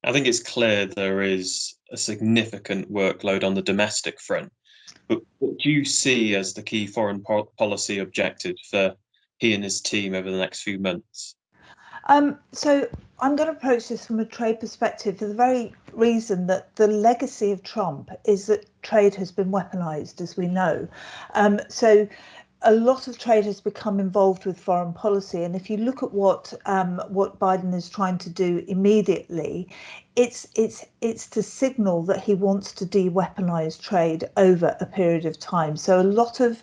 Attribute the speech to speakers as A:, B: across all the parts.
A: I think it's clear there is a significant workload on the domestic front. But what do you see as the key foreign policy objective for he and his team over the next few months?
B: So I'm going to approach this from a trade perspective for the very reason that the legacy of Trump is that trade has been weaponized, as we know. So a lot of trade has become involved with foreign policy, and if you look at what Biden is trying to do immediately, it's to signal that he wants to de-weaponize trade over a period of time. So a lot of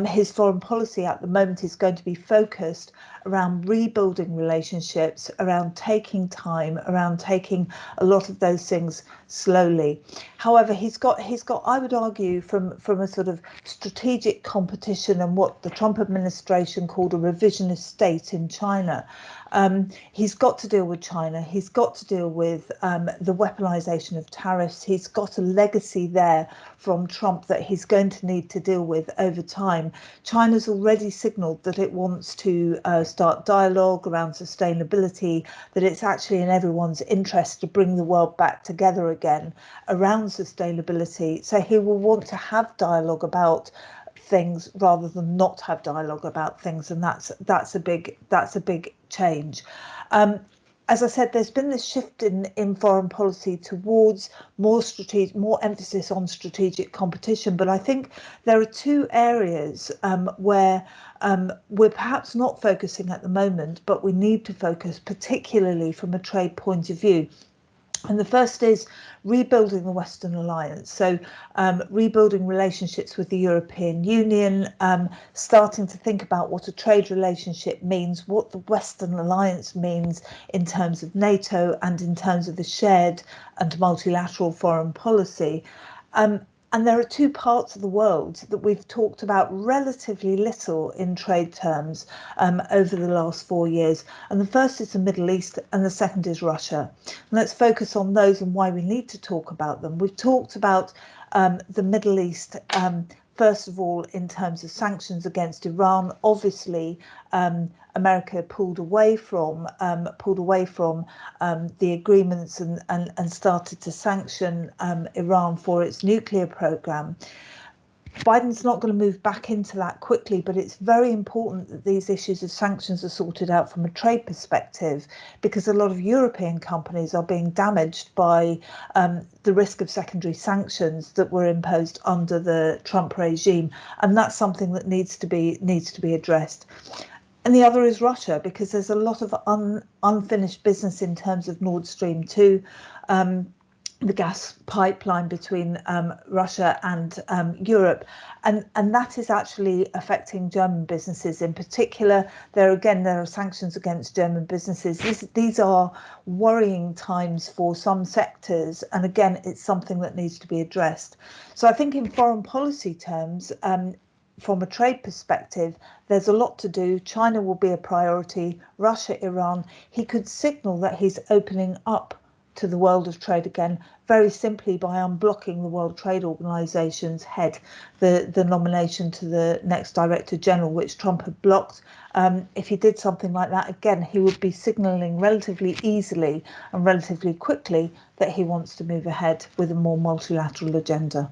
B: his foreign policy at the moment is going to be focused around rebuilding relationships, around taking time, around taking a lot of those things slowly. However, he's got I would argue from a sort of strategic competition and what the Trump administration called a revisionist state in China. He's got to deal with China. He's got to deal with the weaponization of tariffs. He's got a legacy there from Trump that he's going to need to deal with over time. China's already signaled that it wants to start dialogue around sustainability, that it's actually in everyone's interest to bring the world back together again around sustainability. So he will want to have dialogue about things rather than not have dialogue about things, and that's a big change. As I said, there's been this shift in foreign policy towards more emphasis on strategic competition. But I think there are two areas where we're perhaps not focusing at the moment, but we need to focus, particularly from a trade point of view. And the first is rebuilding the Western alliance. So rebuilding relationships with the European Union, starting to think about what a trade relationship means, what the Western alliance means in terms of NATO and in terms of the shared and multilateral foreign policy. And there are two parts of the world that we've talked about relatively little in trade terms over the last 4 years. And the first is the Middle East and the second is Russia. And let's focus on those and why we need to talk about them. We've talked about the Middle East, first of all, in terms of sanctions against Iran. Obviously, America pulled away from the agreements and started to sanction Iran for its nuclear program. Biden's not going to move back into that quickly, but it's very important that these issues of sanctions are sorted out from a trade perspective, because a lot of European companies are being damaged by the risk of secondary sanctions that were imposed under the Trump regime, and that's something that needs to be addressed. And the other is Russia, because there's a lot of unfinished business in terms of Nord Stream 2. The gas pipeline between Russia and Europe, and that is actually affecting German businesses in particular. There are sanctions against German businesses. These are worrying times for some sectors, and again, it's something that needs to be addressed. So I think in foreign policy terms, from a trade perspective, there's a lot to do. China will be a priority, Russia, Iran. He could signal that he's opening up to the world of trade again, very simply by unblocking the World Trade Organization's head, the nomination to the next Director General, which Trump had blocked. If he did something like that, again, he would be signaling relatively easily and relatively quickly that he wants to move ahead with a more multilateral agenda.